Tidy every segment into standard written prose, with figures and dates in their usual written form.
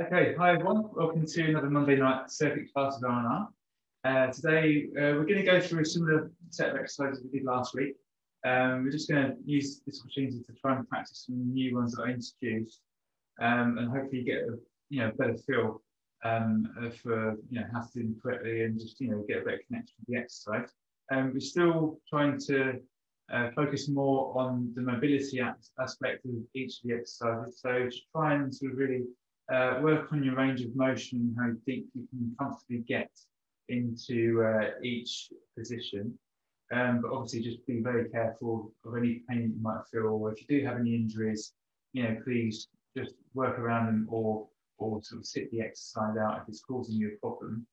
Okay, hi everyone. Welcome to another Monday night circuit class of R&R. Today we're going to go through a similar set of exercises we did last week. We're just going to use this opportunity to try and practice some new ones that I introduced, and hopefully get a better feel for how to do them correctly and just get a better connection with the exercise. We're still trying to focus more on the mobility aspect of each of the exercises. So just try and sort of really work on your range of motion and how deep you can comfortably get into each position. But obviously just be very careful of any pain you might feel, or if you do have any injuries, please just work around them or sort of sit the exercise out if it's causing you a problem.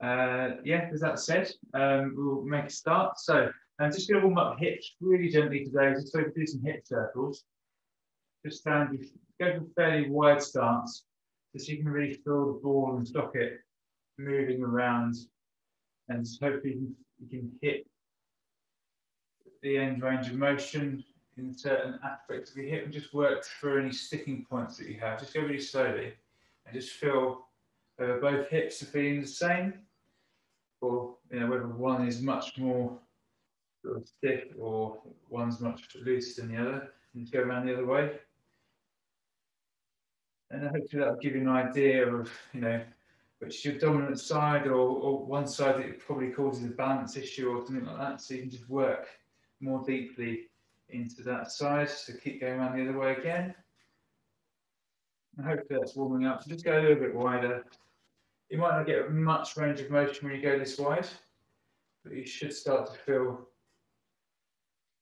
With that said, we'll make a start. So I'm just going to warm up hips really gently today, just so we can do some hip circles. Just stand, go for a fairly wide stance, so you can really feel the ball and stop it moving around, and hopefully you can hit the end range of motion in certain aspects of your hip and just work through any sticking points that you have. Just go really slowly and just feel whether both hips are feeling the same, or whether one is much more sort of stiff or one's much looser than the other. And go around the other way. And hopefully that will give you an idea of, which is your dominant side, or one side that probably causes a balance issue or something like that. So you can just work more deeply into that side. So keep going around the other way again. And hopefully that's warming up. So just go a little bit wider. You might not get much range of motion when you go this wide, but you should start to feel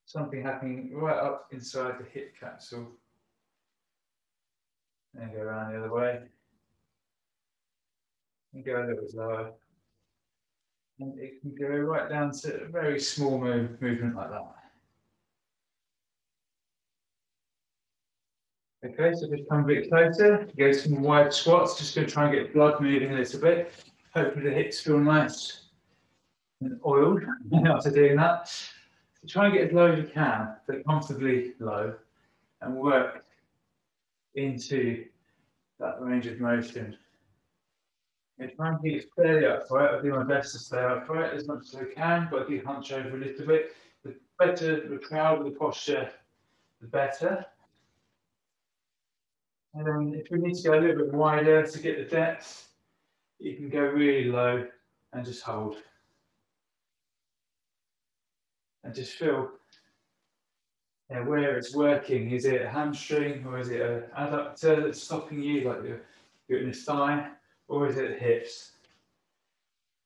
something happening right up inside the hip capsule. And go around the other way. And go a little bit lower. And it can go right down to a very small movement like that. Okay, so just come a bit closer. Go some wide squats. Just going to try and get blood moving a little bit. Hopefully the hips feel nice and oiled after doing that. So try and get as low as you can, but comfortably low, and work into that range of motion. And try and keep fairly upright. I'll do my best to stay upright as much as I can, but I do hunch over a little bit. The better the crowd with the posture, the better. And then if we need to go a little bit wider to get the depth, you can go really low and just hold. And just feel where it's working. Is it a hamstring, or is it an adductor that's stopping you, like you're in the thigh, or is it the hips?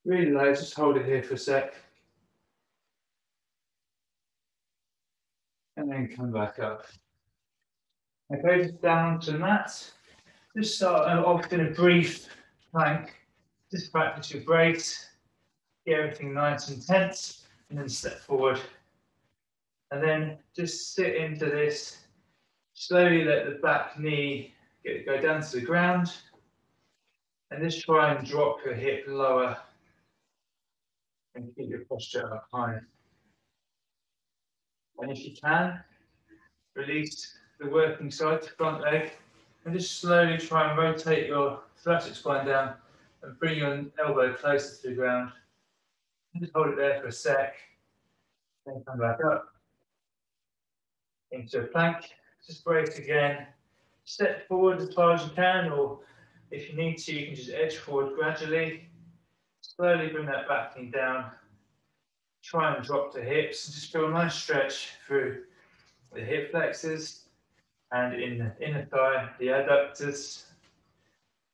Really low, just hold it here for a sec. And then come back up. Okay, just down to the mat. Just start off in a brief plank. Just practice your brace. Get everything nice and tense, and then step forward. And then just sit into this. Slowly let the back knee go down to the ground. And just try and drop your hip lower and keep your posture up high. And if you can, release the working side to front leg and just slowly try and rotate your thoracic spine down and bring your elbow closer to the ground. And just hold it there for a sec. Then come back up into a plank. Just brace again. Step forward as far as you can, or if you need to, you can just edge forward gradually. Slowly bring that back knee down. Try and drop the hips and just feel a nice stretch through the hip flexors and in the inner thigh, the adductors.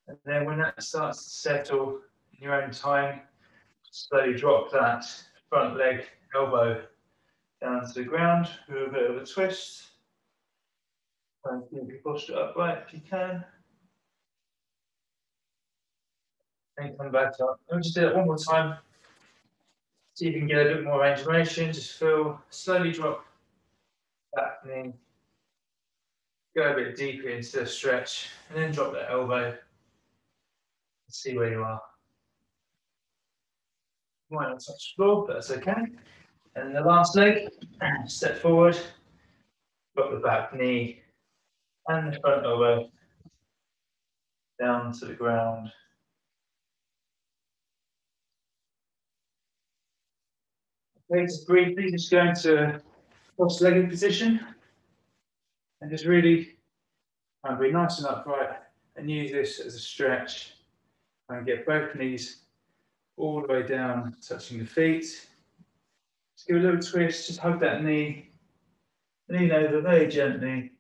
And then when that starts to settle in your own time, slowly drop that front leg elbow down to the ground with a bit of a twist. Try and keep your posture upright if you can. And come back up. Let me just do that one more time. See if you can get a bit more range of motion. Just feel, slowly drop back knee. Go a bit deeper into the stretch, and then drop the elbow. See where you are. You might not touch the floor, but that's okay. And then the last leg, step forward, drop the back knee, and the front elbow down to the ground. Okay, just briefly, just go into cross-legged position and just really try and be nice and upright and use this as a stretch and get both knees all the way down, touching the feet. Just give a little twist, just hug that knee, lean over very gently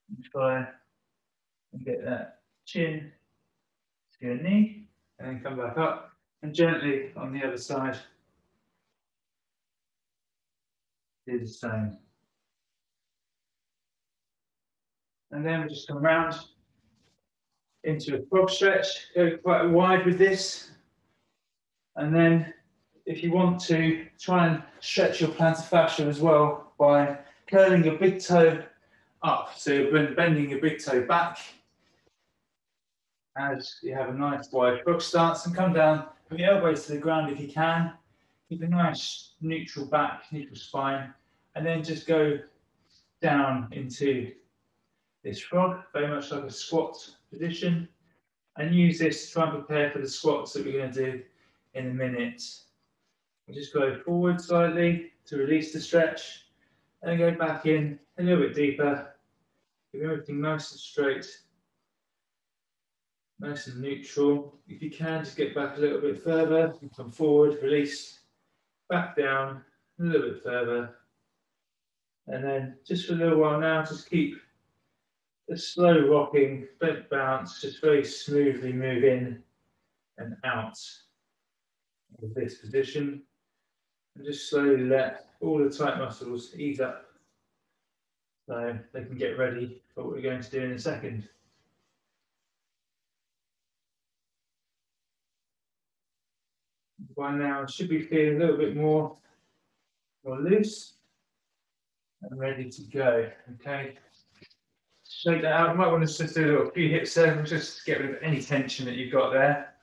and try and get that chin to your knee, and then come back up and gently on the other side. Do the same. And then we just come round into a frog stretch, go quite wide with this. And then if you want to, try and stretch your plantar fascia as well by curling your big toe up. So you're bending your big toe back as you have a nice wide frog stance, and come down with the elbows to the ground if you can. Keep a nice neutral back, neutral spine, and then just go down into this frog, very much like a squat position, and use this to try and prepare for the squats that we're going to do in a minute. We'll just go forward slightly to release the stretch, and then go back in a little bit deeper. Keep everything nice and straight, nice and neutral. If you can, just get back a little bit further, come forward, release, back down, a little bit further. And then just for a little while now, just keep a slow rocking, don't bounce, just very smoothly move in and out of this position. And just slowly let all the tight muscles ease up so they can get ready for what we're going to do in a second. By now, I should be feeling a little bit more loose and ready to go. Okay, shake that out. You might want to just do a few hip circles just to get rid of any tension that you've got there.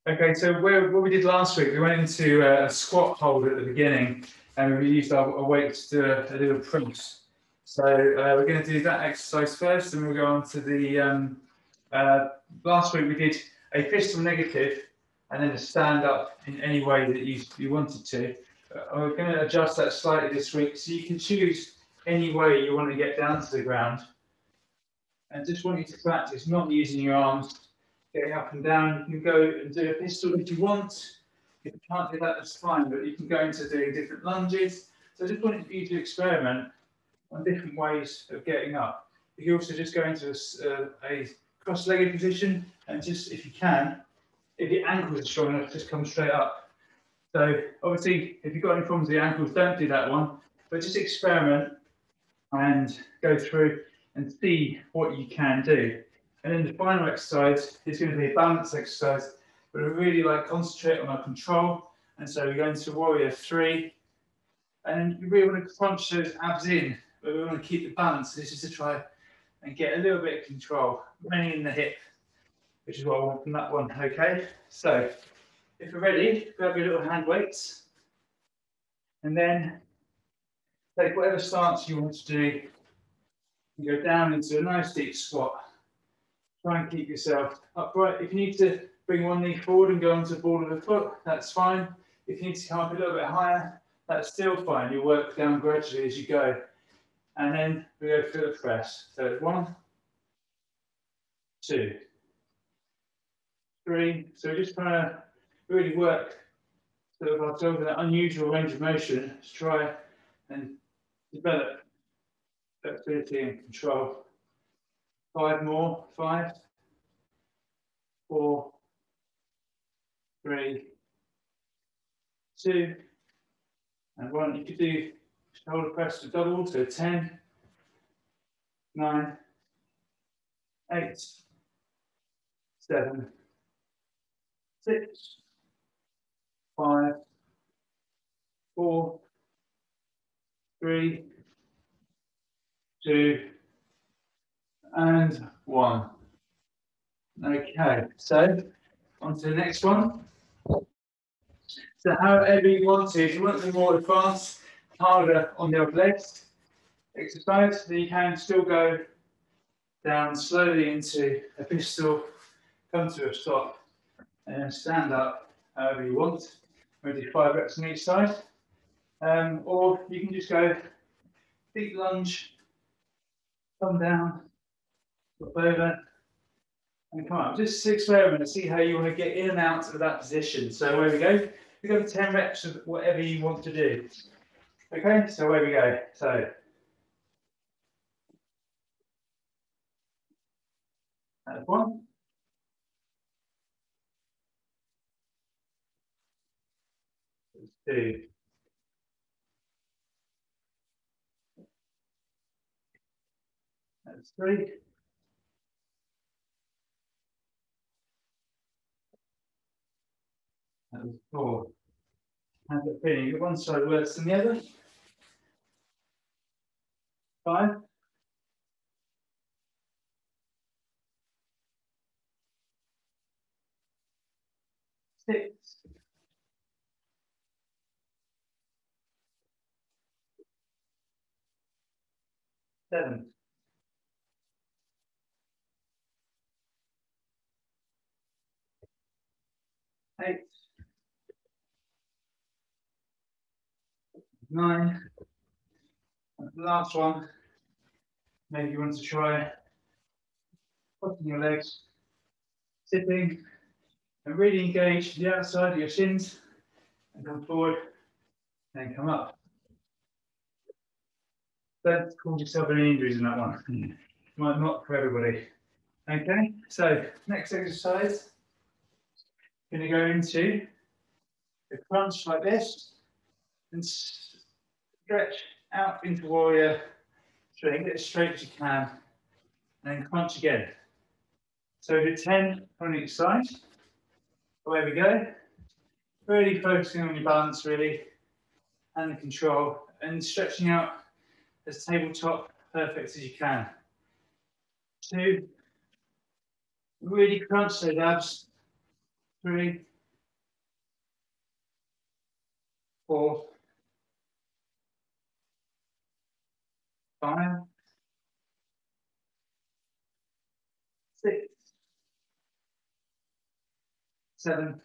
Okay, so what we did last week, we went into a squat hold at the beginning, and we used our weights to do a little press. So we're going to do that exercise first, and we'll go on to the last week we did a pistol negative and then a stand up in any way that you wanted to. We're going to adjust that slightly this week, so you can choose any way you want to get down to the ground. And just want you to practice not using your arms, getting up and down. You can go and do a pistol if you want. If you can't do that, that's fine, but you can go into doing different lunges. So I just wanted you to experiment on different ways of getting up. You can also just go into a cross-legged position, and just, if you can, if your ankles are strong enough, just come straight up. So obviously, if you've got any problems with the ankles, don't do that one, but just experiment and go through and see what you can do. And then the final exercise is going to be a balance exercise, but we really concentrate on our control. And so we go into warrior 3, and you really want to crunch those abs in, but we want to keep the balance. This is to try and get a little bit of control, mainly in the hip, which is what I want from that one. Okay, so if you're ready, grab your little hand weights, and then take whatever stance you want to do, and go down into a nice deep squat. Try and keep yourself upright. If you need to bring one knee forward and go onto the ball of the foot, that's fine. If you need to come up a little bit higher, that's still fine. You'll work down gradually as you go. And then we go through the press. So it's 1, 2, 3. So we're just trying to really work sort of ourselves in an unusual range of motion to try and develop flexibility and control. 5 more. 5, 4, 3, 2, and 1. You could do shoulder press to double, so 10, 9, 8, 7, 6, 5, 4, 3, 2, and 1. Okay, so on to the next one. So however you want to, if you want to be more advanced, harder on the old legs, exercise. Then you can still go down slowly into a pistol, come to a stop, and then stand up however you want. We'll do 5 reps on each side. Or you can just go deep lunge, come down, flip over, and come up. Just experiment and see how you want to get in and out of that position. So where we go, we go for 10 reps of whatever you want to do. Okay, so where we go. So that's 1. That's 2. That's 3. That was 4. How's it feeling? One side worse than the other. 5. 6. 7. 8. 9. And the last one. Maybe you want to try putting your legs, sitting, and really engage the outside of your shins, and come forward, and come up. Don't cause yourself any injuries in that one. Might not for everybody. Okay, so next exercise, going to go into a crunch like this, and stretch out into warrior three. Get as straight as you can, and then crunch again. So do 10 on each side. Away we go. Really focusing on your balance, really, and the control, and stretching out as tabletop perfect as you can. 2. Really crunch those abs. 3. 4. 5. 6. 7.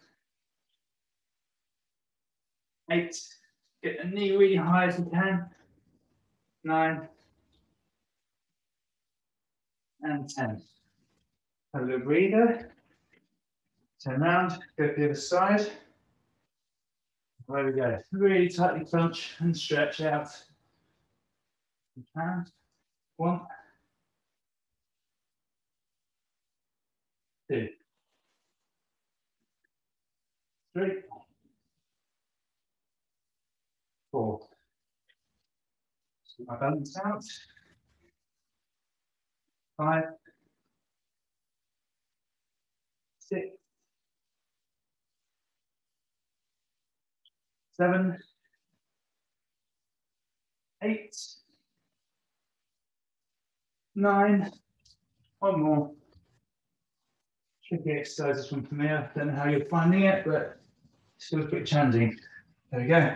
8. Get the knee really high as you can. 9. And 10. Have a little breather. Turn around, go to the other side. There we go. Really tightly crunch and stretch out. And 1, 2, 3, 4. My balance out. 5, 6, 7, 8, 9. One more. Tricky exercises from familiar. Don't know how you're finding it, but still a bit challenging. There we go.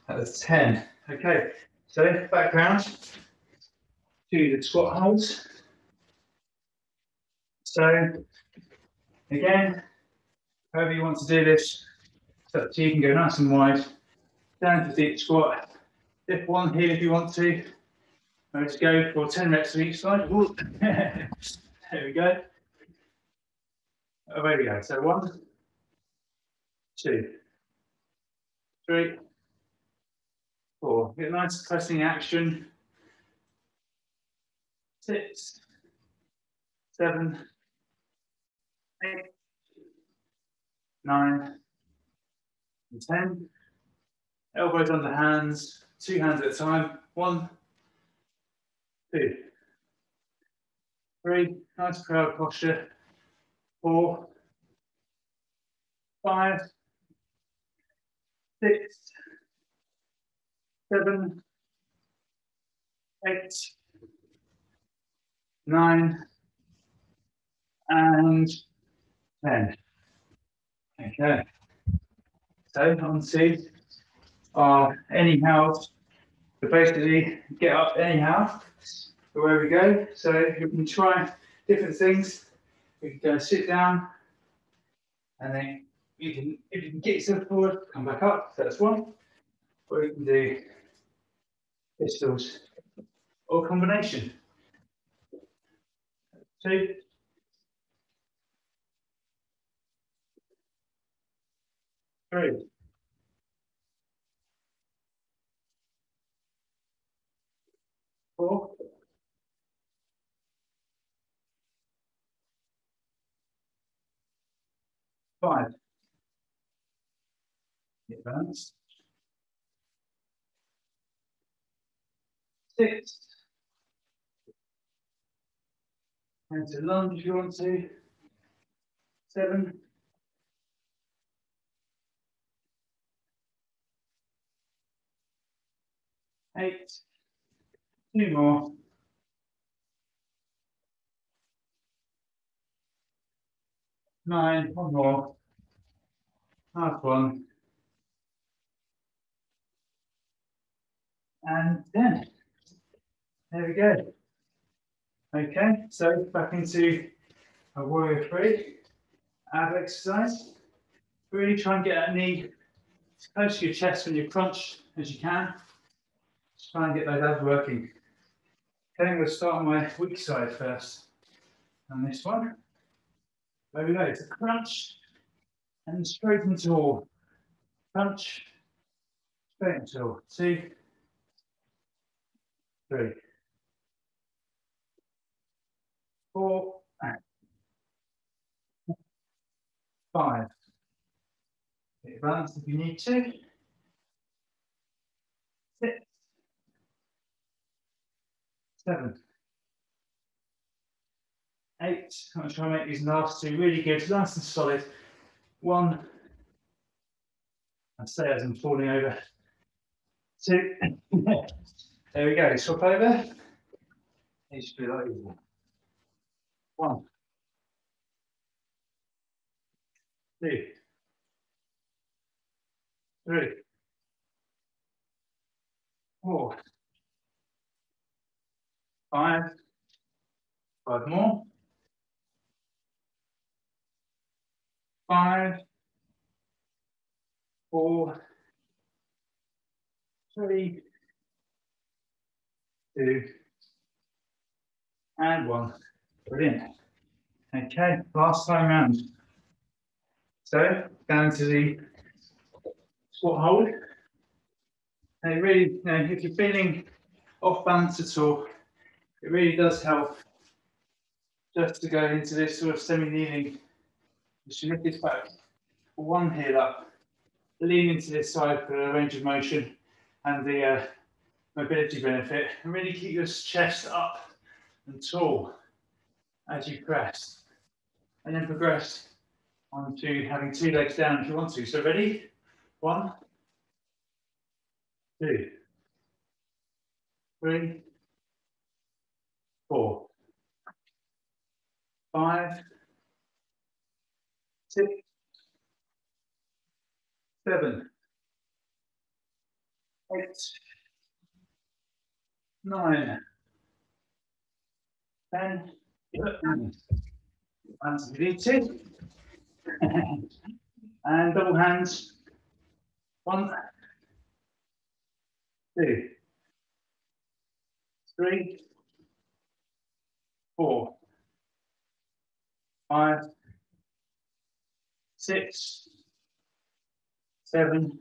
That was 10. Okay, so background to the squat holds. So again, however you want to do this, so you can go nice and wide, down to deep squat. Lift one heel if you want to. Let's go for 10 reps of each side. There we go. Away we go. So 1, 2, 3, 4. Get a nice pressing action. 6, 7, 8, 9, and 10. Elbows on the hands, 2 hands at a time. 1, 2, 3. Nice proud posture. 4, 5, 6, 7, 8, 9, and 10. Okay. So on to our any held So basically, get up anyhow, wherever we go. So you can try different things. You can go sit down, and then you can, if you can get yourself forward, come back up. So that's one. Or you can do pistols or combination. 2, 3, 4, 5. Get balanced. 6. And to lunge if you want to. 7. 8. 2 more. 9. 1 more. Half one. And 10. There we go. Okay, so back into a warrior three ab exercise. Really try and get that knee as close to your chest when you crunch as you can. Just try and get those abs working. Okay, I'm going to start on my weak side first. On this one. There we go. It's a crunch and straight and tall. Crunch, straight and tall. 2, 3, 4, 5. Get your balance if you need to. 6, 7, 8. I'm going to try and make these last two really good, nice and solid. 1, I say as I'm falling over. 2, there we go. Swap over. It should be like easy. 1, 2, 3, 4, 5. 5 more. 5, 4, 3, 2, and 1. Brilliant. Okay, last time round. So down to the squat hold. And it really, you know, if you're feeling off balance at all, it really does help just to go into this sort of semi-kneeling. Just lift this back, one heel up, lean into this side for the range of motion and the mobility benefit, and really keep your chest up and tall as you press, and then progress onto having 2 legs down if you want to. So ready? 1, 2, 3, 4, 5, 6, 7, 8, 9, 10, and repeat. And double hands. 1, 2, 3, 4, 5, 6, 7,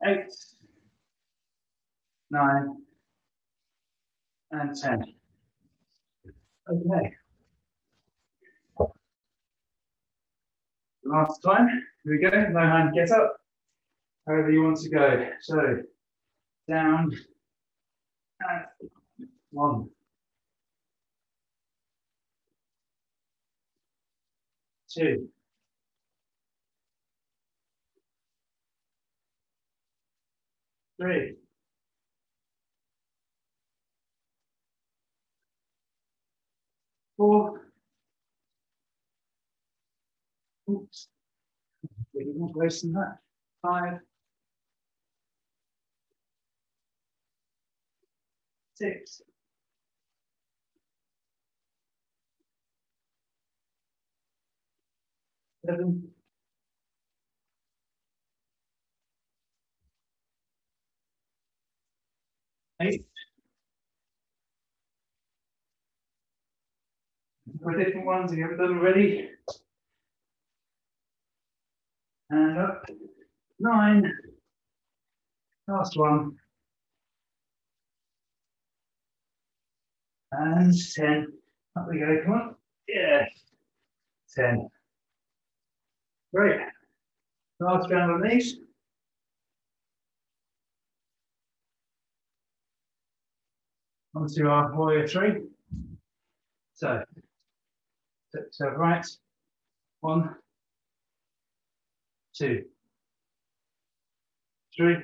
8, 9, and 10. Okay. Last time. Here we go. No hand, get up. However you want to go. So down and 1, 2, 3, 4. Oops. A bit more close than that. 5, 6, 7, 8. For different ones if you haven't done already. And up. 9. Last one. And 10. Up we go, come on. Yeah. 10. Great. Last round on these. Onto our warrior 3. So right. 1, 2, 3,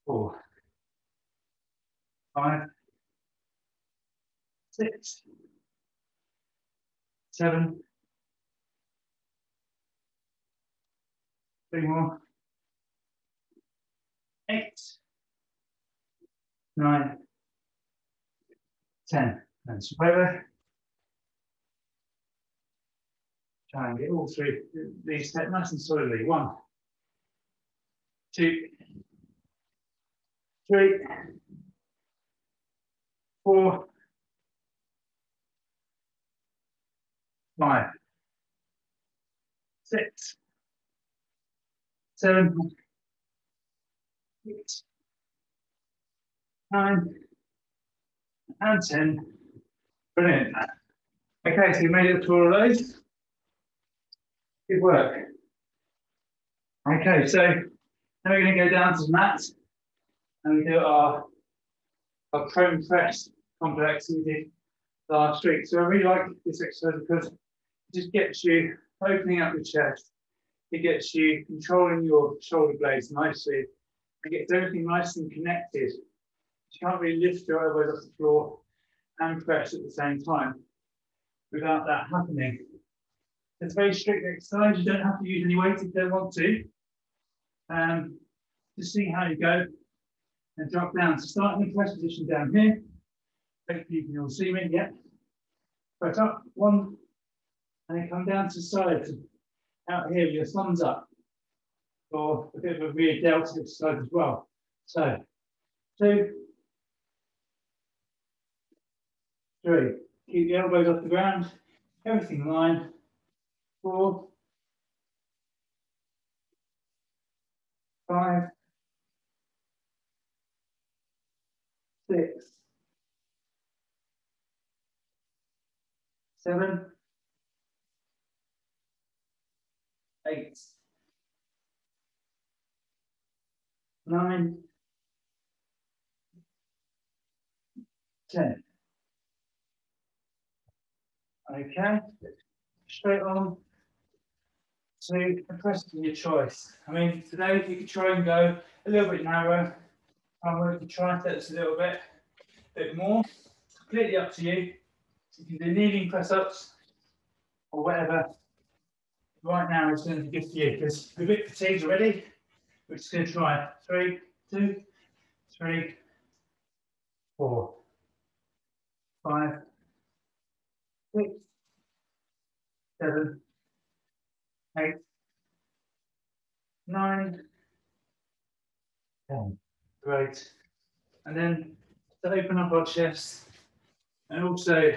4, 5, 6, 7, 3 more, 8, 9, 10. And swap over. Try and get all three these steps nice and solidly. 1, 2, 3, 4, 5, 6, 7, 8, 9, and 10. Brilliant. Okay, so you made it through all those. Good work. Okay, so now we're going to go down to the mat and we do our prone press complex we did last week. So I really like this exercise because it just gets you opening up your chest. It gets you controlling your shoulder blades nicely. It gets everything nice and connected. You can't really lift your elbows off the floor and press at the same time without that happening. It's a very strict exercise. You don't have to use any weight if you don't want to. Just see how you go and drop down. So start in the press position down here. Hopefully you can all see me. Yeah. Press up 1, and then come down to the side. Out here with your thumbs up. Or a bit of a rear delta exercise as well. So 2, 3. Keep the elbows off the ground. Everything in line. 4, 5, 6, 7, 8, 9, 10. Okay, straight on to a press of your choice. I mean, today if you could try and go a little bit narrower, I want to triceps a little bit more. It's completely up to you. So you can do kneeling press ups or whatever. Right now it's going to be good for you because we're a bit fatigued already. We're just going to try 3, 2, 3, 4, 5, 6, 7, 8, 9, 10. Great. And then to open up our chest and also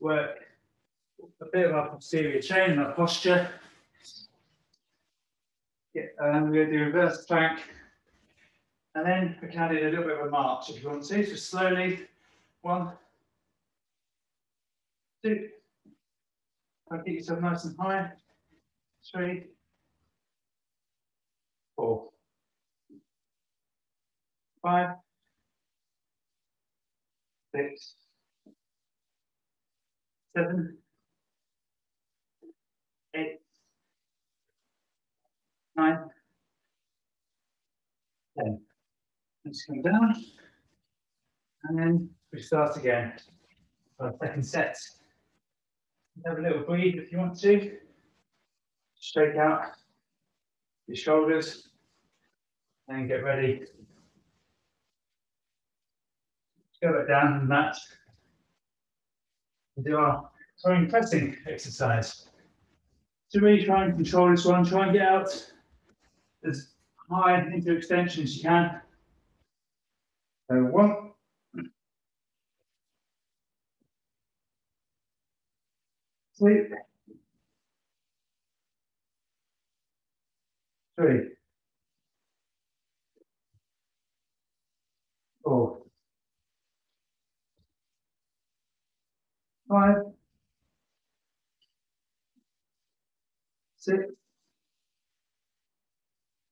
work a bit of our posterior chain and our posture. Yeah, we're going to do reverse plank. And then we can do a little bit of a march if you want to. So slowly, 1, 2, keep yourself nice and high. 3, 4, 5, 6, 7, 8, 9, 10. Let's come down. And then we start again. Our second set. Have a little breathe if you want to. Shake out your shoulders and get ready Go back down and that. We do our throwing pressing exercise. So really try and control this one. Try and get out as high into extension as you can. So 1, 2, 3, 4, 5, 6.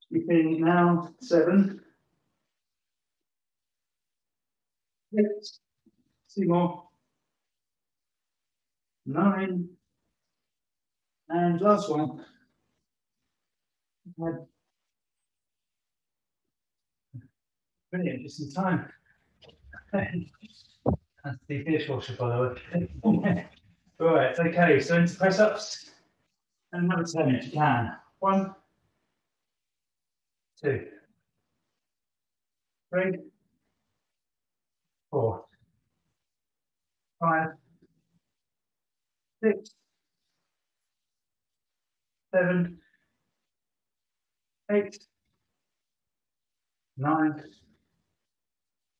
You're feeling it now. 7, 8. 2 more. 9. And last one. Brilliant, just in time. That's the dishwasher, by the way. Right, okay, so into press ups. And another 10 if you can. 1, 2, 3, 4, 5, 6, 7, 8, 9,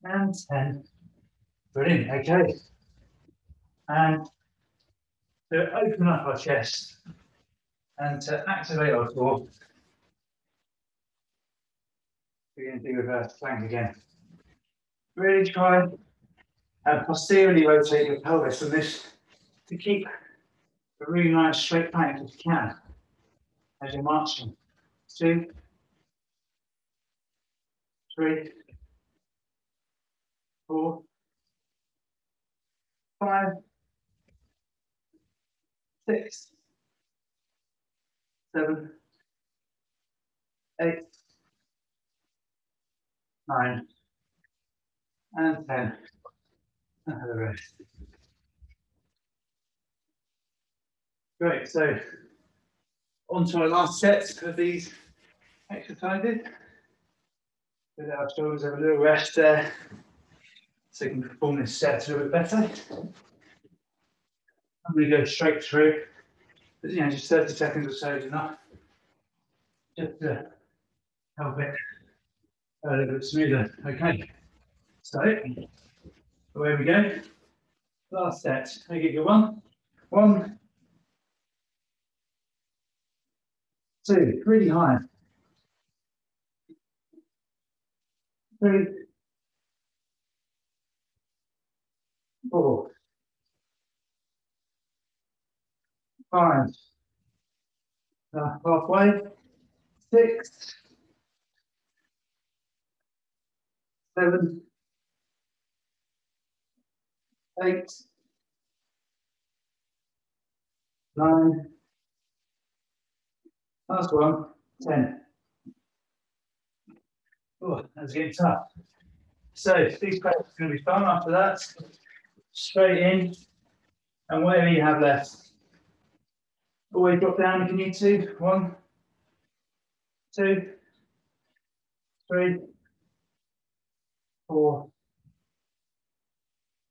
and 10. Brilliant, okay. And to open up our chest and to activate our core, we're going to do reverse plank again. Really try and posteriorly rotate your pelvis on this to keep a really nice straight plank if you can as you're marching. 2, 3, 4, 5, 6, 7, 8, 9, and 10. And have a rest. Great, so on to our last set of these exercises. Let our shoulders have a little rest there so you can perform this set a little bit better. I'm going to go straight through, but just 30 seconds or so is enough. Just to help it a little bit smoother. Okay, so away we go. Last set. Make it go 1, 1, 2, really high. 3, 4, 5, halfway, 6, 7, 8, 9, last one, 10. Oh, that's getting tough. So these practices are going to be fun after that. Straight in, and whatever you have left. Always drop down if you need to. 1, 2, 3, 4,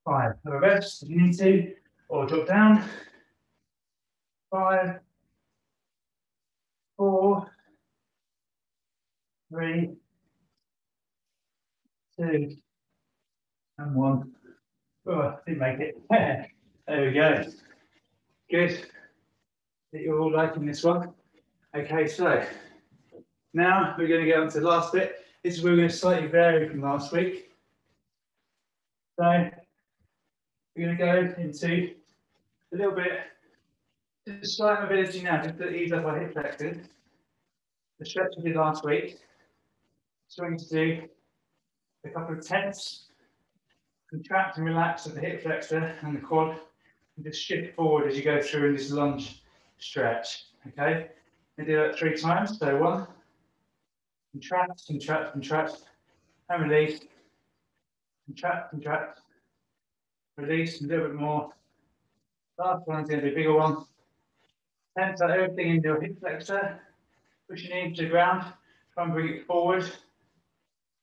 5. Have a rest if you need to, or drop down. 5, 4, 3, 2, and 1. Oh, didn't make it. There we go. Good. That you're all liking this one. Okay, so now we're going to get on to the last bit. This is where we're going to slightly vary from last week. So we're going to go into a little bit, just slight mobility now, just to ease up our hip flexors. The stretch we did last week. So we're going to do a couple of tense, contract and relax at the hip flexor and the quad, and just shift forward as you go through in this lunge stretch. Okay, we do that 3 times. So 1, contract, contract, contract, and release. Contract, contract, release, a little bit more. Last one's going to be a bigger one. Tense out everything into your hip flexor. Push your knee into the ground. Try and bring it forward.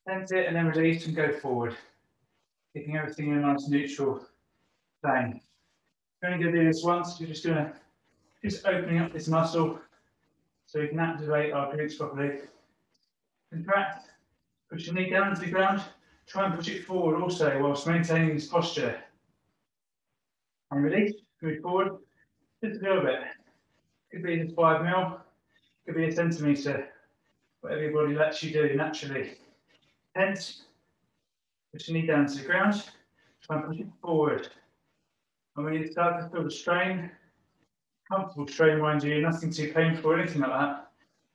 Tense it and then release and go forward. keeping everything in a nice neutral plane. We're only going to do this once. You're just going to opening up this muscle so we can activate our glutes properly. Contract, push your knee down to the ground. Try and push it forward also whilst maintaining this posture. And release, move forward just a little bit. Could be just 5 mil, could be a centimetre, whatever your body lets you do naturally. Tense, push your knee down to the ground. Try and push it forward. And when you start to feel the strain, comfortable strain, mind you, nothing too painful or anything like that,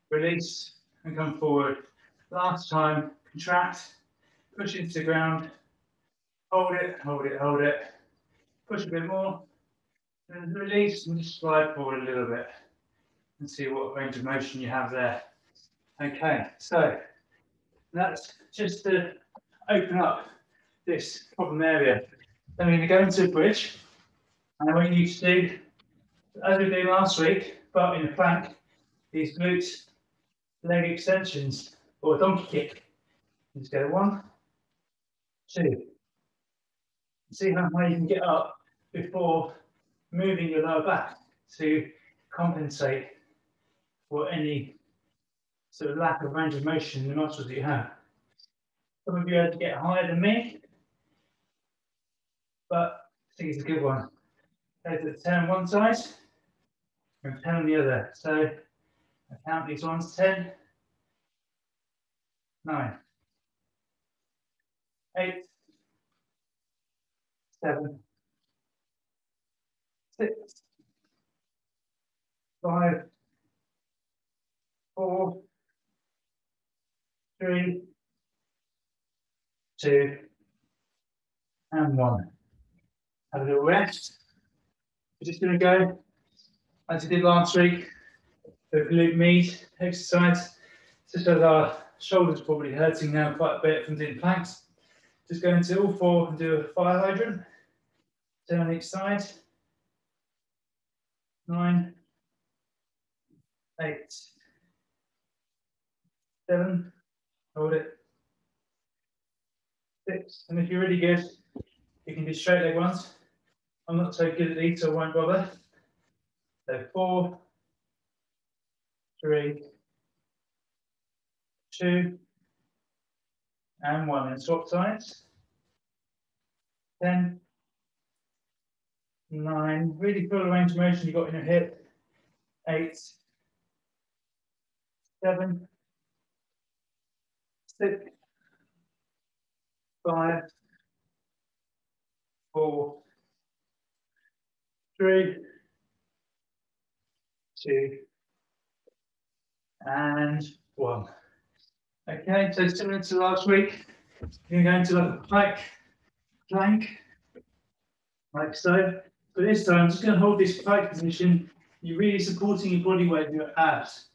release and come forward. Last time, contract, push into the ground, hold it, hold it, hold it, push a bit more, and release and just slide forward a little bit and see what range of motion you have there. Okay, so that's just to open up this problem area. Then we're going to go into a bridge, and what you need to do, as we did last week, but in a plank, these glutes, leg extensions, or a donkey kick. Just go 1, 2. See how high you can get up before moving your lower back to compensate for any sort of lack of range of motion in the muscles that you have. Some of you are able to get higher than me, but I think it's a good one. Go to 10 on one side and 10 on the other. So I count these ones: 10, 9, 8, 7, 6, 5, 4, 3, 2, and 1. Have a little rest. We're just going to go, as we did last week, the glute med exercise. Just as our shoulders are probably hurting now quite a bit from doing planks. Just go into all 4 and do a fire hydrant. 10 on each side. 9, 8, 7, hold it. 6, and if you're really good, you can do straight leg ones. I'm not so good at these, so I won't bother. So 4, 3, 2, and 1. And swap sides. 10, 9. Really feel the range of motion you've got in your hip. 8, 7, 6, 5, 4, 3, 2, and 1. Okay, so similar to last week, you're going to like a pike plank, like so. But this time, I'm just going to hold this pike position. You're really supporting your body weight with your abs,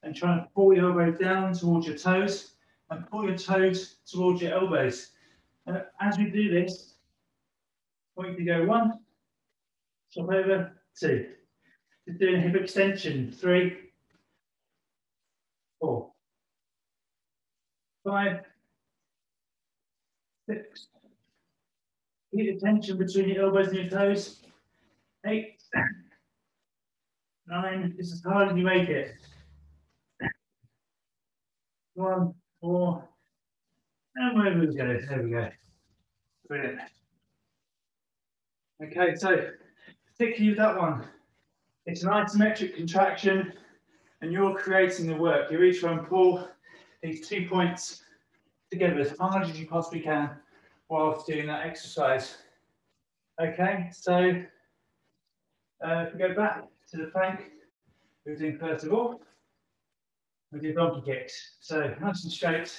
and try and pull your elbows down towards your toes, and pull your toes towards your elbows. And as we do this, I want you to go 1, swap over, 2. Just doing a hip extension, 3, 4, 5, 6. Keep the tension between your elbows and your toes. 8, 9. It's as hard as you make it. 1, 4, and wherever we go. There we go. Brilliant. Okay, so particularly with that one, it's an isometric contraction, and you're creating the work. You each try and pull these 2 points together as hard as you possibly can whilst doing that exercise. Okay, so if we go back to the plank, we're doing first of all, we do donkey kicks. So nice and straight.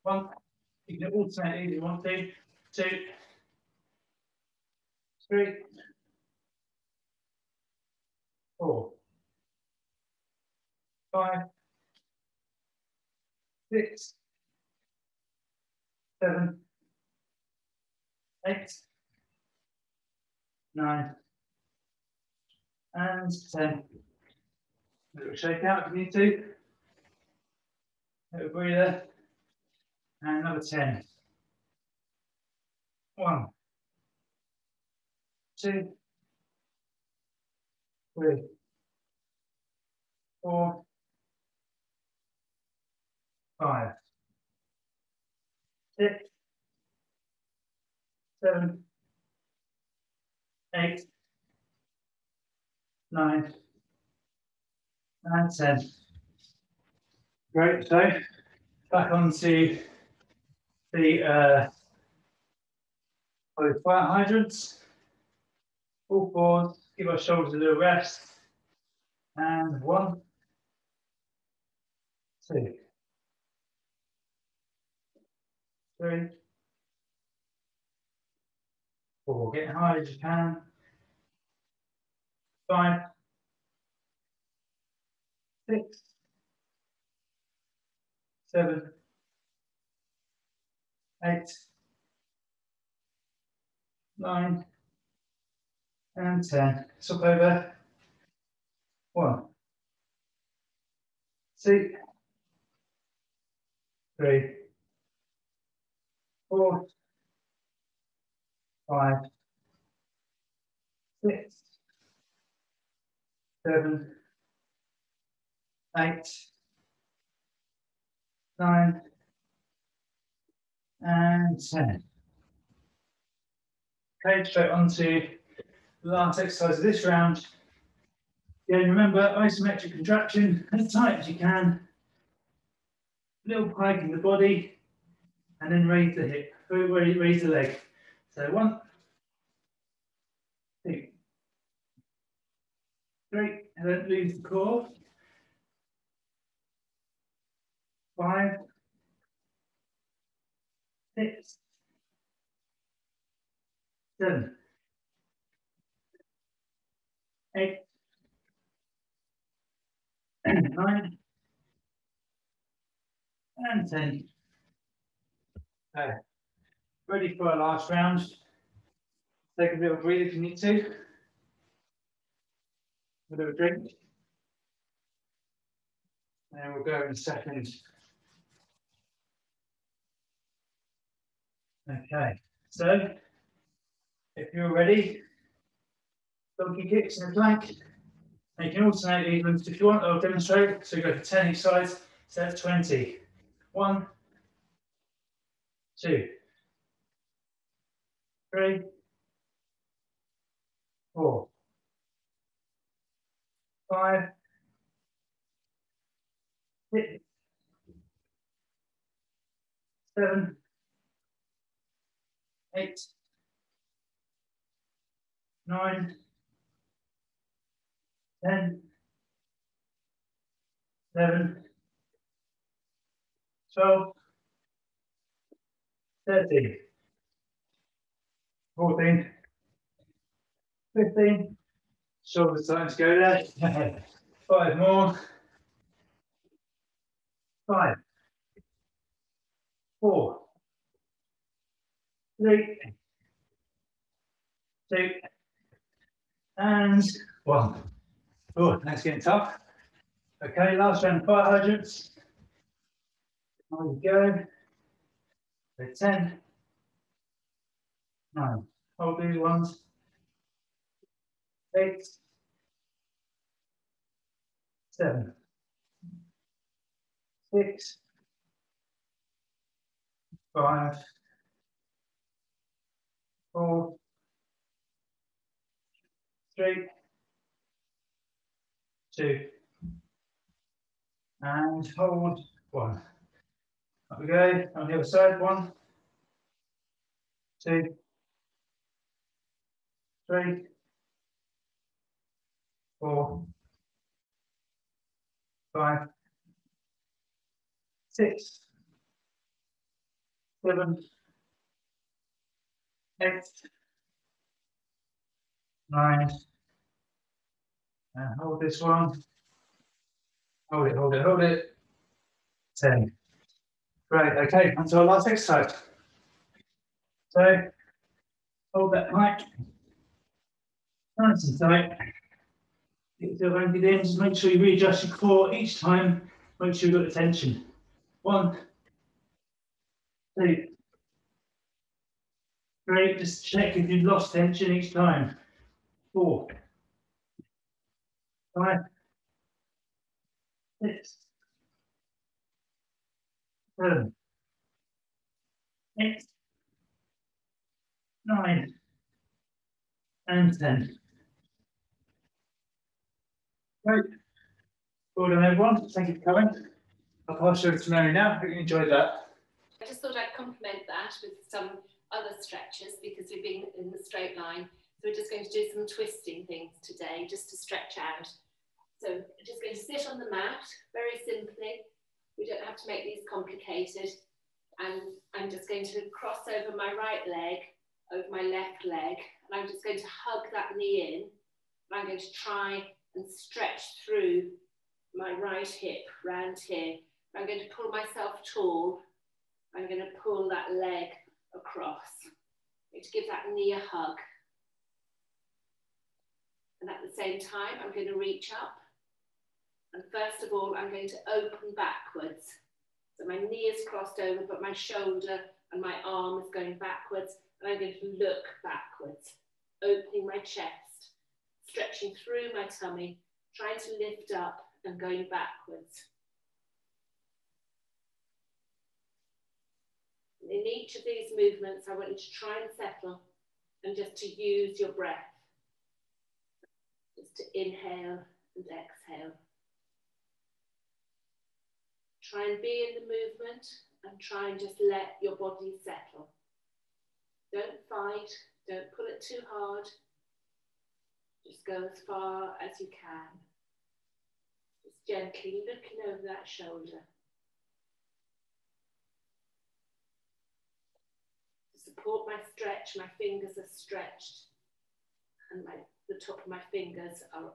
1, you can alternate if you want to. 2, 3, 4, 5, 6, 7, 8, 9, and 10. A little shake out if you need to. A little breather. And another 10. 1, 2, 3, 4, 5, 6, 7, 8, 9, and 10. Great. So back onto the flat hydrants. All fours. Give our shoulders a little rest. And 1, 2, 3, 4. Get high as you can. 5, 6, 7, 8, 9, and 10. Swap over. 1, 2, 3, 4, 5, 6, 7, 8, 9, and 10. Okay, straight on to the last exercise of this round. Again, remember, isometric contraction, as tight as you can. Little pike in the body, and then raise the hip, raise the leg. So 1, 2, 3, and don't lose the core. 5, 6, 7, 8, 9, and 10. Okay. Ready for our last round. Take a little breathe if you need to. A little drink. And we'll go in a second. Okay, so if you're ready, donkey kicks in a plank. And you can alternate these ones if you want. I'll demonstrate. So go for 10 each side. So that's 20. 1, 2, 3, 4, 5, 6, 7, 8, 9, 10, 11, 12, 13, 14, 15. Shoulders starting to go there. 5 more. 5, 4, 3, 2, and 1. Oh, that's getting tough. Okay, last round, fire hydrants. There we go. So 10, 9. Hold these ones. 8, 7, 6, 5, 4, 3, 2, and hold 1. Up we go. On the other side. 1, 2, 3, 4, 5, 6, 7, 8, 9, and hold this one. Hold it, hold it, hold it. 10. Great, okay, on to our last exercise. So, hold that plank. Nice and tight. Get your rounded in, just make sure you readjust your core each time. Make sure you've got the tension. 1, 2, Great, just check if you've lost tension each time. 4, 5, 6, 7, 8, 9, and 10. Great. Well done, everyone. Thank you for coming. I'll pass you over to Mary now. I hope you enjoyed that. I just thought I'd complement that with some other stretches because we've been in the straight line. So we're just going to do some twisting things today just to stretch out. So I'm just going to sit on the mat very simply. We don't have to make these complicated. And I'm just going to cross over my right leg, over my left leg. And I'm just going to hug that knee in. And I'm going to try and stretch through my right hip round here. I'm going to pull myself tall. I'm going to pull that leg across. I'm going to give that knee a hug. And at the same time, I'm going to reach up. And first of all, I'm going to open backwards. So my knee is crossed over, but my shoulder and my arm is going backwards. And I'm going to look backwards, opening my chest, stretching through my tummy, trying to lift up and going backwards. In each of these movements, I want you to try and settle and just to use your breath. Just to inhale and exhale. Try and be in the movement and try and just let your body settle. Don't fight, don't pull it too hard. Just go as far as you can. Just gently looking over that shoulder. Support my stretch, my fingers are stretched and the top of my fingers are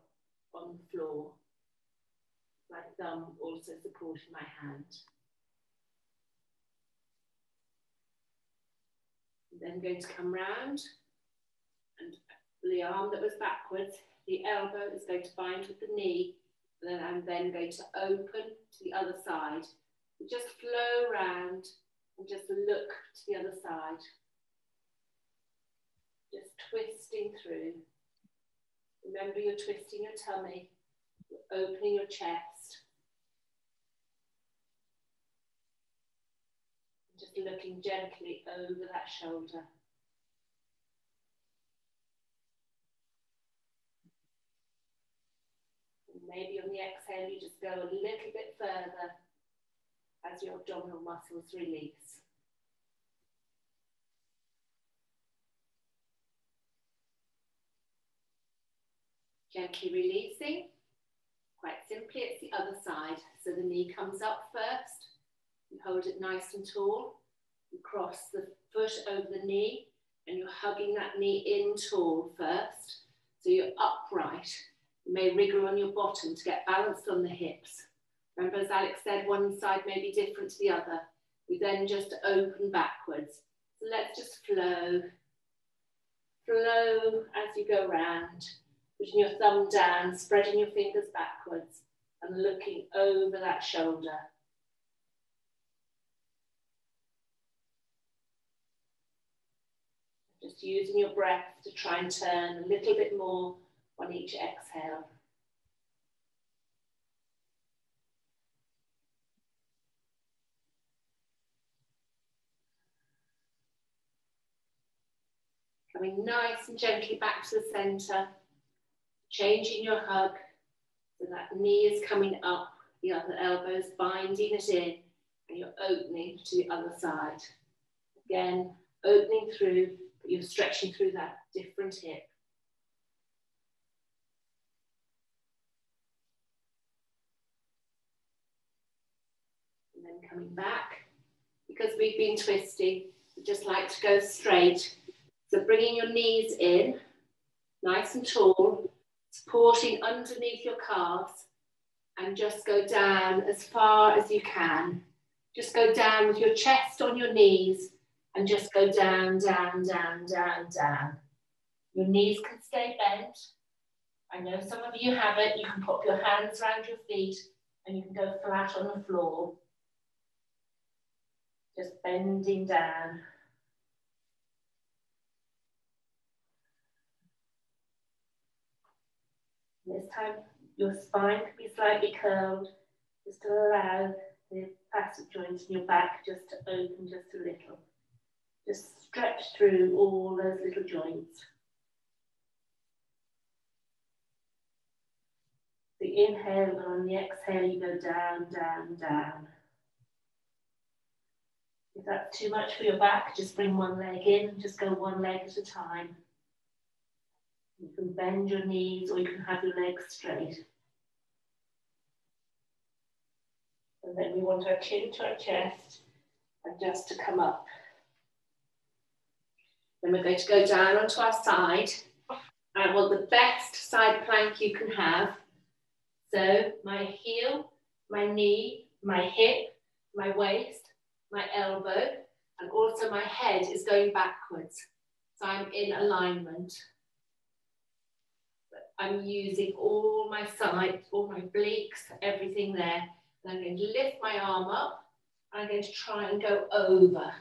on the floor. My thumb also supporting my hand. And then going to come round and the arm that was backwards, the elbow is going to bind with the knee, and then I'm then going to open to the other side. Just flow round and just look to the other side. Just twisting through. Remember, you're twisting your tummy, you're opening your chest. Just looking gently over that shoulder. And maybe on the exhale, you just go a little bit further as your abdominal muscles release. Gently releasing. Quite simply, it's the other side. So the knee comes up first. You hold it nice and tall. You cross the foot over the knee and you're hugging that knee in tall first. So you're upright. You may wriggle on your bottom to get balanced on the hips. Remember, as Alex said, one side may be different to the other. We then just open backwards. So let's just flow. Flow as you go round. Putting your thumb down, spreading your fingers backwards and looking over that shoulder. Just using your breath to try and turn a little bit more on each exhale. Coming nice and gently back to the center. Changing your hug so that knee is coming up, the other elbow is binding it in, and you're opening to the other side. Again, opening through, but you're stretching through that different hip. And then coming back, because we've been twisting, we just like to go straight. So bringing your knees in, nice and tall, supporting underneath your calves, and just go down as far as you can. Just go down with your chest on your knees and just go down, down, down, down, down. Your knees can stay bent. I know some of you have it. You can pop your hands around your feet and you can go flat on the floor. Just bending down. This time your spine can be slightly curled, just to allow the facet joints in your back just to open just a little. Just stretch through all those little joints. The inhale, and on the exhale you go down, down, down. If that's too much for your back, just bring one leg in, just go one leg at a time. You can bend your knees or you can have your legs straight. And then we want our chin to our chest and just to come up. Then we're going to go down onto our side. I want the best side plank you can have. So my heel, my knee, my hip, my waist, my elbow, and also my head is going backwards. So I'm in alignment. I'm using all my sides, all my obliques, everything there. And I'm going to lift my arm up. I'm going to try and go over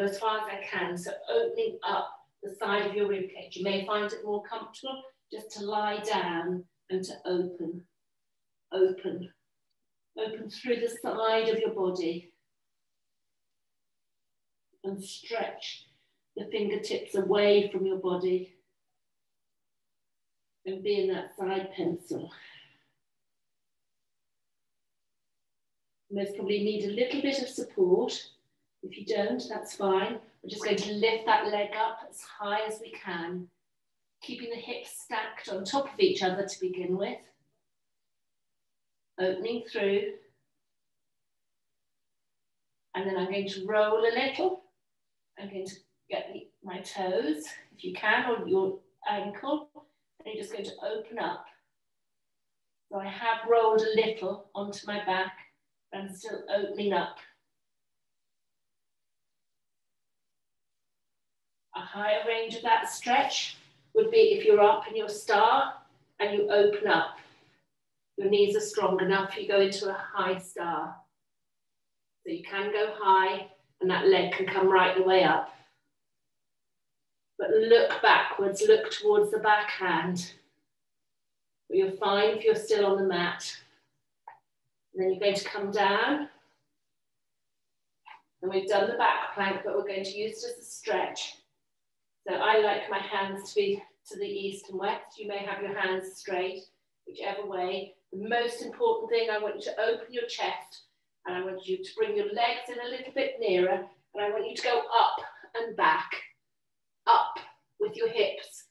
as far as I can. So opening up the side of your ribcage. You may find it more comfortable just to lie down and to open, open, open through the side of your body. And stretch the fingertips away from your body. And be in that side pencil. You most probably need a little bit of support. If you don't, that's fine. We're just going to lift that leg up as high as we can, keeping the hips stacked on top of each other to begin with. Opening through. And then I'm going to roll a little. I'm going to get my toes, if you can, or your ankle. And you're just going to open up. So I have rolled a little onto my back and still opening up. A higher range of that stretch would be if you're up in your star and you open up. Your knees are strong enough, you go into a high star. So you can go high and that leg can come right the way up. But look backwards, look towards the backhand. But you're fine if you're still on the mat. And then you're going to come down. And we've done the back plank, but we're going to use it as a stretch. So I like my hands to be to the east and west. You may have your hands straight, whichever way. The most important thing, I want you to open your chest and I want you to bring your legs in a little bit nearer and I want you to go up and back, up with your hips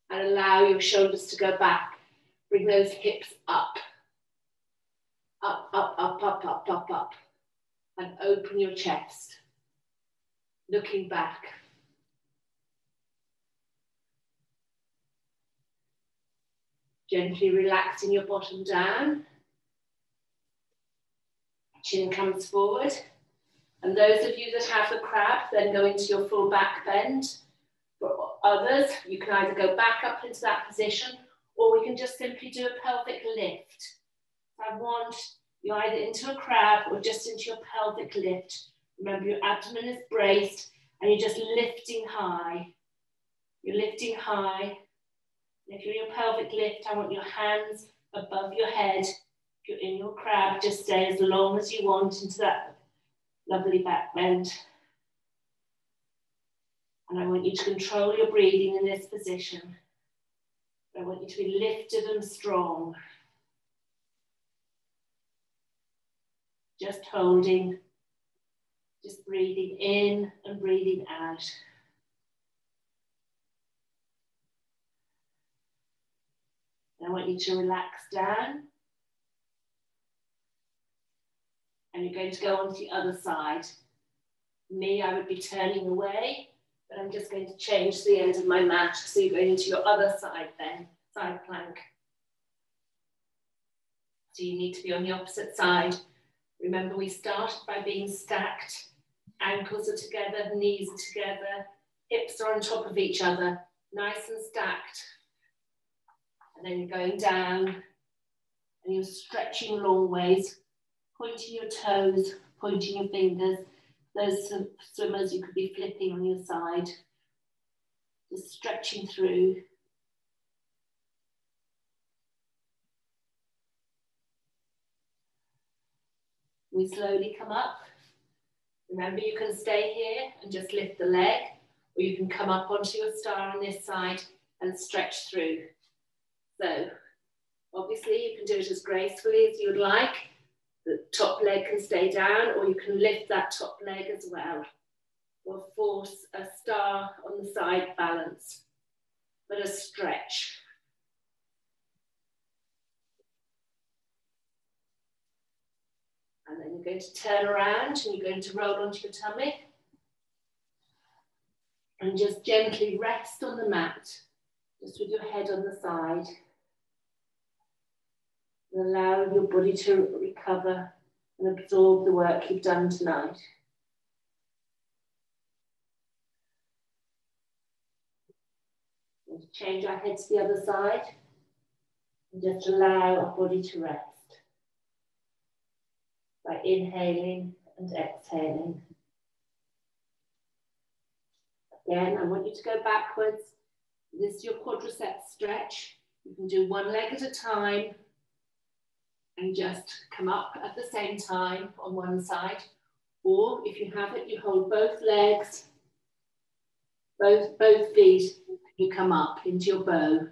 and allow your shoulders to go back. Bring those hips up, up, up, up, up, up, up, up, and open your chest, looking back. Gently relaxing your bottom down. Chin comes forward. And those of you that have the crab, then go into your full back bend. For others, you can either go back up into that position, or we can just simply do a pelvic lift. I want you either into a crab or just into your pelvic lift. Remember, your abdomen is braced and you're just lifting high. You're lifting high. If you're in your pelvic lift, I want your hands above your head. If you're in your crab, just stay as long as you want into that lovely back bend. And I want you to control your breathing in this position. I want you to be lifted and strong. Just holding, just breathing in and breathing out. I want you to relax down. And you're going to go on to the other side. Me, I would be turning away, but I'm just going to change the end of my mat. So you're going into your other side then, side plank. So you need to be on the opposite side. Remember, we started by being stacked. Ankles are together, knees are together, hips are on top of each other, nice and stacked. And then you're going down and you're stretching long ways, pointing your toes, pointing your fingers. Those swimmers, you could be flipping on your side, just stretching through. We slowly come up. Remember, you can stay here and just lift the leg, or you can come up onto your star on this side and stretch through. So, obviously, you can do it as gracefully as you would like. The top leg can stay down, or you can lift that top leg as well, or force a star on the side balance, but a stretch. And then you're going to turn around and you're going to roll onto your tummy. And just gently rest on the mat, just with your head on the side. And allow your body to recover and absorb the work you've done tonight. Let's change our head to the other side and just allow our body to rest by inhaling and exhaling. Again, I want you to go backwards. This is your quadricep stretch. You can do one leg at a time and just come up at the same time on one side. Or if you have it, you hold both legs, both feet, you come up into your bow.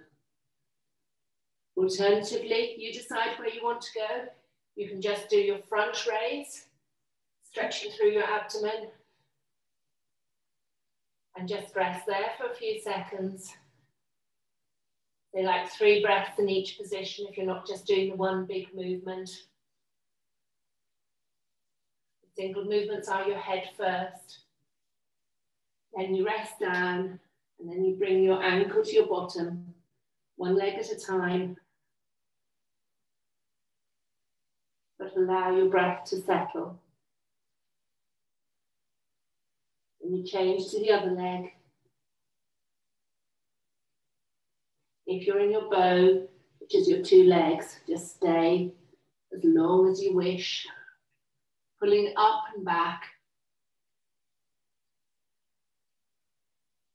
Alternatively, you decide where you want to go. You can just do your front raise, stretching through your abdomen, and just rest there for a few seconds. Say like 3 breaths in each position if you're not just doing the one big movement. The single movements are your head first. Then you rest down, and then you bring your ankle to your bottom, one leg at a time. But allow your breath to settle. And you change to the other leg. If you're in your bow, which is your 2 legs, just stay as long as you wish, pulling up and back.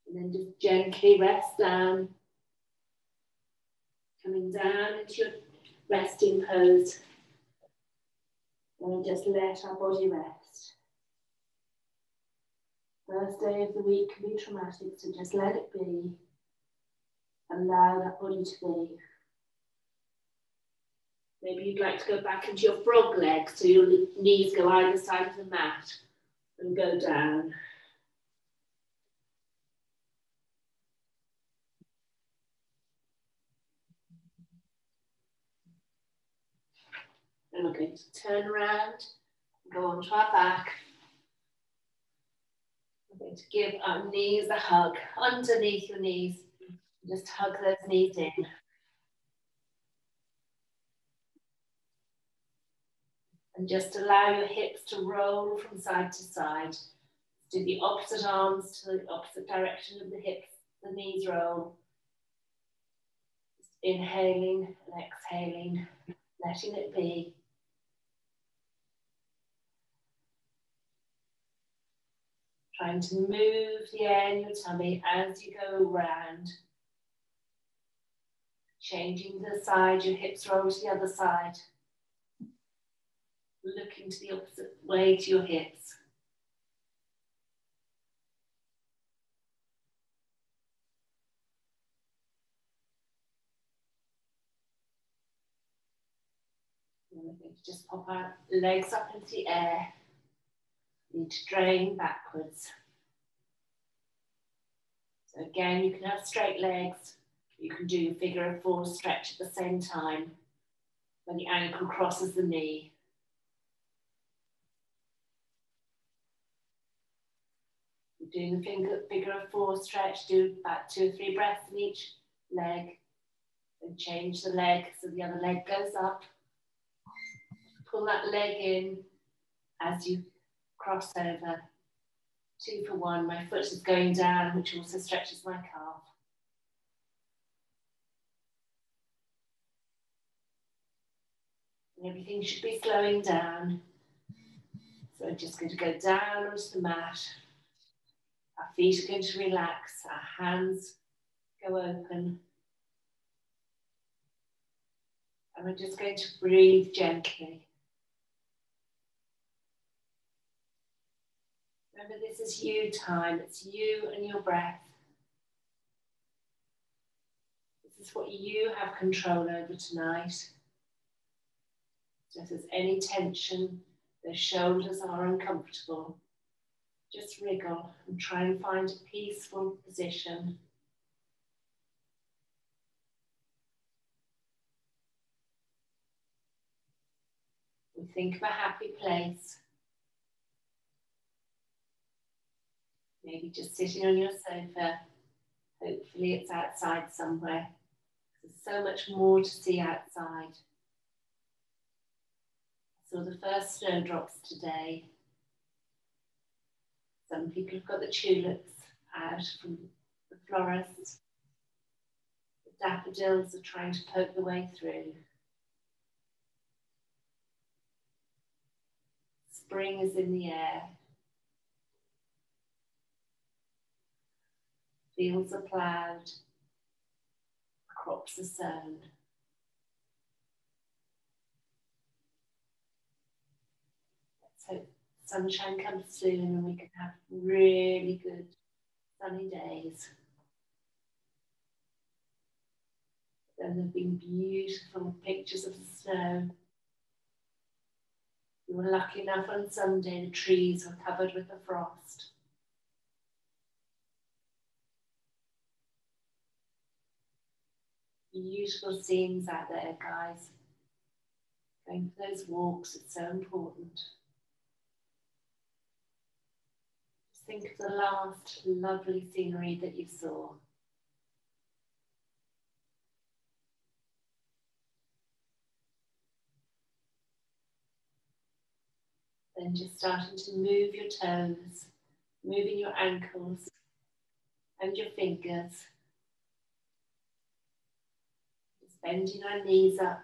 And then just gently rest down, coming down into your resting pose. And just let our body rest. First day of the week can be traumatic, so just let it be. Allow that body to be. Maybe you'd like to go back into your frog leg, so your knees go either side of the mat and go down. And we're going to turn around, go onto our back. We're going to give our knees a hug underneath your knees. Just hug those knees in. And just allow your hips to roll from side to side. Do the opposite arms to the opposite direction of the hips, the knees roll. Just inhaling and exhaling, letting it be. Trying to move the air in your tummy as you go around. Changing the side, your hips roll to the other side. Looking to the opposite way to your hips. And we're going to just pop our legs up into the air. Need to drain backwards. So again, you can have straight legs. You can do your figure of 4 stretch at the same time when the ankle crosses the knee. You're doing the figure of 4 stretch, do about 2 or 3 breaths in each leg. Then change the leg so the other leg goes up. Pull that leg in as you cross over. 2 for 1. My foot is going down, which also stretches my calf. And everything should be slowing down. So we're just going to go down onto the mat. Our feet are going to relax. Our hands go open. And we're just going to breathe gently. Remember, this is you time. It's you and your breath. This is what you have control over tonight. So if there's any tension, the shoulders are uncomfortable, just wriggle and try and find a peaceful position. We think of a happy place. Maybe just sitting on your sofa. Hopefully it's outside somewhere. There's so much more to see outside. I saw the first snowdrops today. Some people have got the tulips out from the florist. The daffodils are trying to poke their way through. Spring is in the air. Fields are ploughed. Crops are sown. Let's hope sunshine comes soon and we can have really good sunny days. Then there have been beautiful pictures of the snow. We were lucky enough on Sunday, the trees were covered with the frost. Beautiful scenes out there, guys. Going for those walks, it's so important. Just think of the last lovely scenery that you saw. Then just starting to move your toes, moving your ankles and your fingers. Just bending our knees up,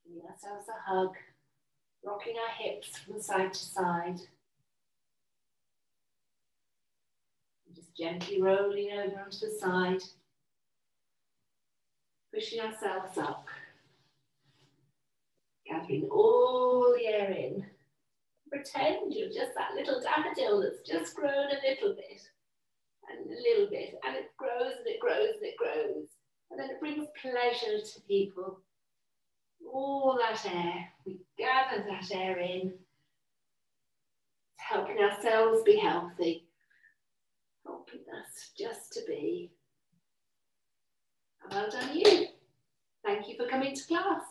giving ourselves a hug, rocking our hips from side to side. And just gently rolling over onto the side, pushing ourselves up. Gathering all the air in. Pretend you're just that little daffodil that's just grown a little bit, and a little bit, and it grows and it grows and it grows. And then it brings pleasure to people. All that air, we gather that air in, helping ourselves be healthy, helping us just to be. And well done you. Thank you for coming to class.